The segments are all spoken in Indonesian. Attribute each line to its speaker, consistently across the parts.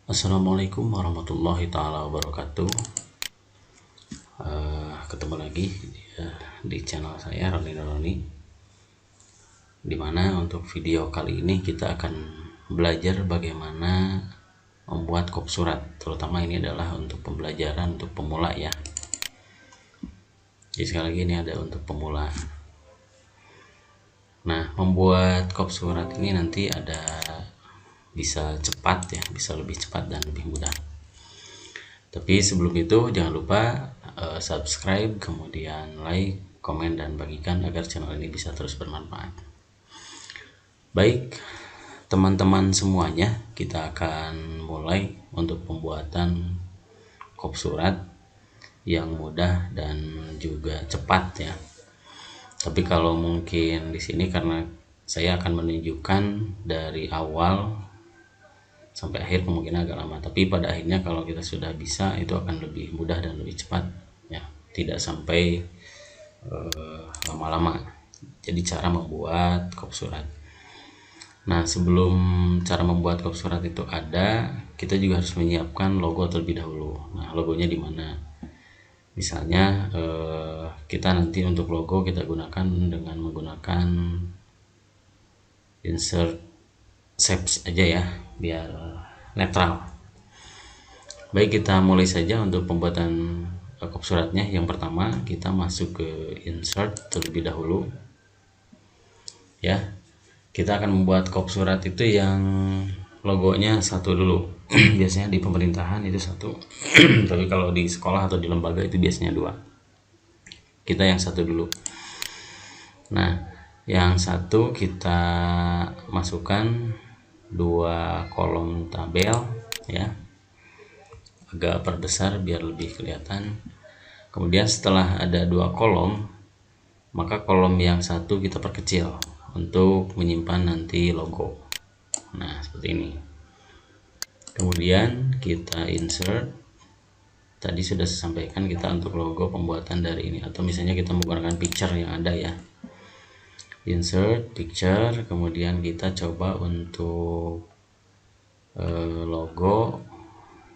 Speaker 1: Assalamualaikum warahmatullahi taala wabarakatuh. Ketemu lagi di channel saya Roni Roni. Dimana untuk video kali ini kita akan belajar bagaimana membuat kop surat. Terutama ini adalah untuk pembelajaran untuk pemula ya. Jadi sekali lagi ini ada untuk pemula. Nah, membuat kop surat ini nanti ada bisa cepat ya, bisa lebih cepat dan lebih mudah. Tapi sebelum itu jangan lupa subscribe, kemudian like, komen, dan bagikan agar channel ini bisa terus bermanfaat. Baik, teman-teman semuanya, kita akan mulai untuk pembuatan kop surat yang mudah dan juga cepat ya. Tapi kalau mungkin di sini karena saya akan menunjukkan dari awal sampai akhir kemungkinan agak lama, tapi pada akhirnya kalau kita sudah bisa itu akan lebih mudah dan lebih cepat ya, tidak sampai lama-lama. Jadi cara membuat kop surat. Nah, sebelum cara membuat kop surat itu ada, kita juga harus menyiapkan logo terlebih dahulu. Nah, logonya di mana? Misalnya kita nanti untuk logo kita gunakan dengan menggunakan insert shapes aja ya, biar netral. Baik, kita mulai saja untuk pembuatan kop suratnya. Yang pertama kita masuk ke insert terlebih dahulu ya. Kita akan membuat kop surat itu yang logonya satu dulu. Biasanya di pemerintahan itu satu tapi kalau di sekolah atau di lembaga itu biasanya dua. Kita yang satu dulu. Nah, yang satu kita masukkan dua kolom tabel ya, agak perbesar biar lebih kelihatan. Kemudian setelah ada dua kolom, maka kolom yang satu kita perkecil untuk menyimpan nanti logo. Nah, seperti ini. Kemudian kita insert. Tadi sudah saya sampaikan kita untuk logo pembuatan dari ini, atau misalnya kita menggunakan picture yang ada ya. Insert picture, kemudian kita coba untuk logo.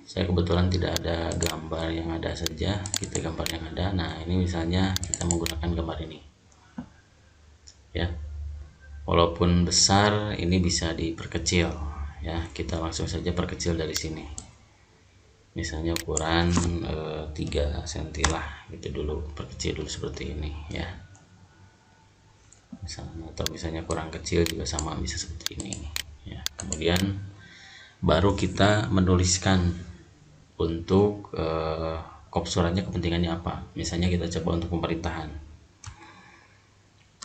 Speaker 1: Saya kebetulan tidak ada gambar yang ada saja, kita gambar yang ada. Nah, ini misalnya kita menggunakan gambar ini ya, walaupun besar ini bisa diperkecil ya. Kita langsung saja perkecil dari sini, misalnya ukuran 3 cm lah gitu dulu, perkecil dulu seperti ini ya misalnya, atau misalnya kurang kecil juga sama, bisa seperti ini ya. Kemudian baru kita menuliskan untuk kop suratnya kepentingannya apa. Misalnya kita coba untuk pemerintahan,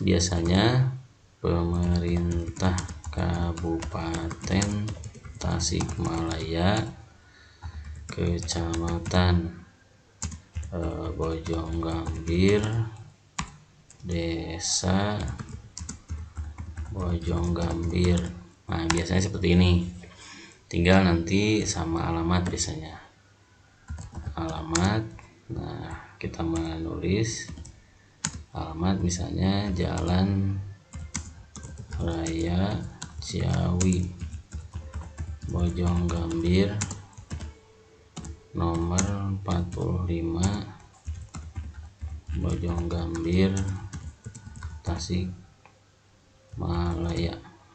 Speaker 1: biasanya pemerintah Kabupaten Tasikmalaya, Kecamatan Bojonggambir, Desa Bojonggambir. Nah, biasanya seperti ini. Tinggal nanti sama alamat, biasanya alamat. Nah, kita menulis alamat misalnya Jalan Raya Ciawi, Bojonggambir, nomor 45, Bojonggambir, Tasikmalaya.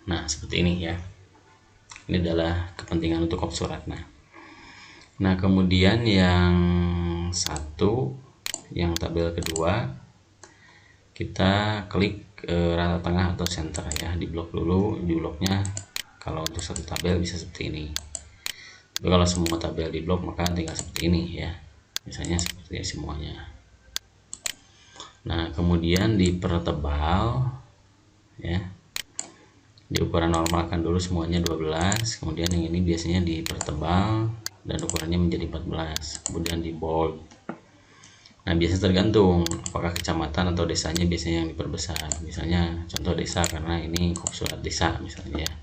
Speaker 1: Nah, seperti ini ya. Ini adalah kepentingan untuk kop surat. Nah, kemudian yang satu, yang tabel kedua, kita klik rata tengah atau center ya, di blok dulu. Di bloknya kalau untuk satu tabel bisa seperti ini, tapi kalau semua tabel di blok maka tinggal seperti ini ya, misalnya seperti semuanya. Nah, kemudian dipertebal ya, di ukuran normal kan dulu semuanya 12, kemudian yang ini biasanya dipertebal dan ukurannya menjadi 14, kemudian di bold. Nah, biasanya tergantung apakah kecamatan atau desanya, biasanya yang diperbesar. Misalnya contoh desa, karena ini kop surat desa misalnya ya.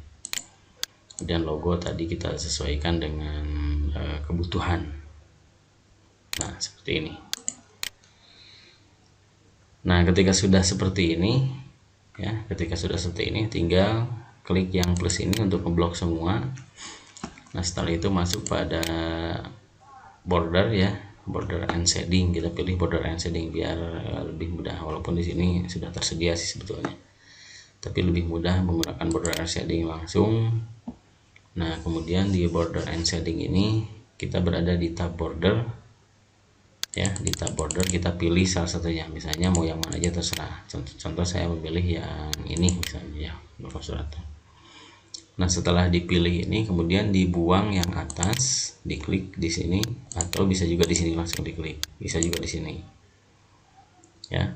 Speaker 1: Kemudian logo tadi kita sesuaikan dengan kebutuhan. Nah, seperti ini. Nah, ketika sudah seperti ini ya, tinggal klik yang plus ini untuk ngeblok semua. Nah setelah itu masuk pada border ya, border and shading. Kita pilih border and shading biar lebih mudah, walaupun di sini sudah tersedia sih sebetulnya, tapi lebih mudah menggunakan border and shading langsung. Nah kemudian di border and shading ini kita berada di tab border ya. Di tab border kita pilih salah satunya, misalnya mau yang mana aja terserah. Contoh saya memilih yang ini misalnya ya, berkas surat. Nah setelah dipilih ini kemudian dibuang yang atas, diklik di sini, atau bisa juga di sini langsung diklik, bisa juga di sini ya.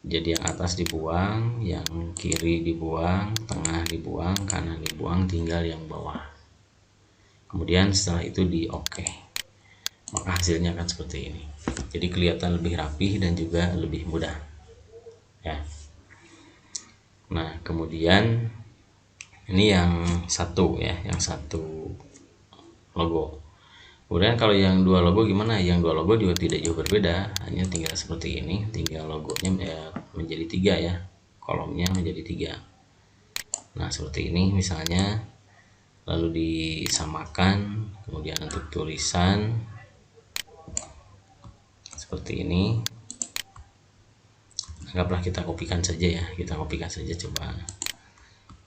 Speaker 1: Jadi yang atas dibuang, yang kiri dibuang, tengah dibuang, kanan dibuang, tinggal yang bawah. Kemudian setelah itu di OK, maka hasilnya akan seperti ini. Jadi kelihatan lebih rapih dan juga lebih mudah ya. Nah kemudian ini yang satu ya, yang satu logo. Kemudian kalau yang dua logo gimana? Yang dua logo juga tidak jauh berbeda, hanya tinggal seperti ini, tinggal logonya menjadi 3 ya, kolomnya menjadi 3. Nah seperti ini misalnya, lalu disamakan. Kemudian untuk tulisan seperti ini, anggaplah kita kopikan saja ya, kita kopikan saja coba.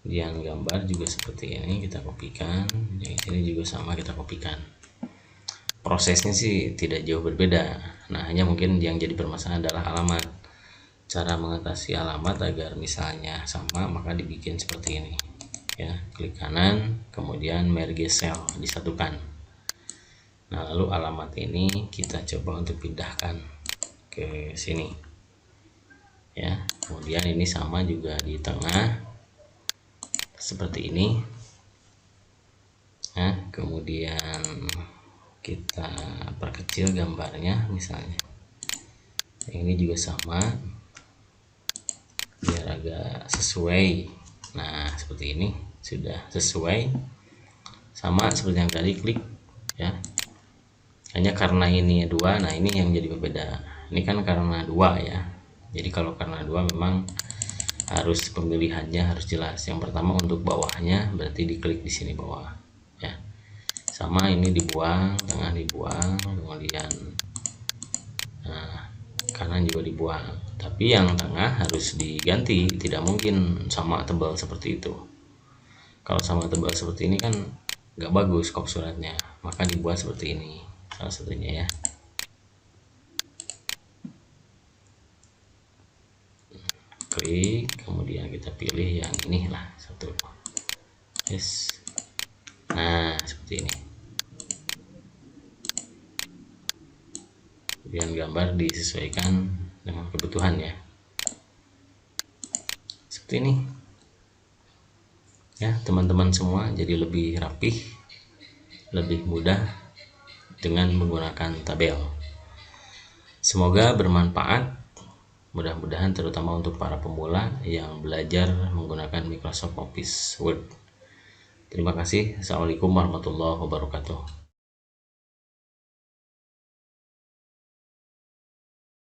Speaker 1: Kemudian gambar juga seperti ini, kita kopikan. Yang ini juga sama, kita kopikan. Prosesnya sih tidak jauh berbeda. Nah hanya mungkin yang jadi permasalahan adalah alamat. Cara mengatasi alamat agar misalnya sama, maka dibikin seperti ini ya. Klik kanan, kemudian merge cell, disatukan. Nah lalu alamat ini kita coba untuk pindahkan ke sini ya. Kemudian ini sama juga di tengah seperti ini. Nah kemudian kita perkecil gambarnya misalnya, yang ini juga sama biar agak sesuai. Nah seperti ini sudah sesuai, sama seperti yang tadi, klik ya. Hanya karena ini 2, nah ini yang jadi berbeda. Ini kan karena 2 ya, jadi kalau karena 2 memang harus pemilihannya harus jelas. Yang pertama untuk bawahnya berarti diklik di sini bawah ya. Sama ini dibuang, tengah dibuang, kemudian kanan juga dibuang. Tapi yang tengah harus diganti, tidak mungkin sama tebal seperti itu. Kalau sama tebal seperti ini kan nggak bagus kop suratnya, maka dibuat seperti ini salah satunya ya. Klik, kemudian kita pilih yang ini lah satu. Yes. Nah seperti ini. Kemudian gambar disesuaikan dengan kebutuhan ya, seperti ini ya teman-teman semua. Jadi lebih rapih, lebih mudah dengan menggunakan tabel. Semoga bermanfaat, mudah-mudahan terutama untuk para pemula yang belajar menggunakan Microsoft Office Word. Terima kasih. Assalamualaikum warahmatullahi wabarakatuh.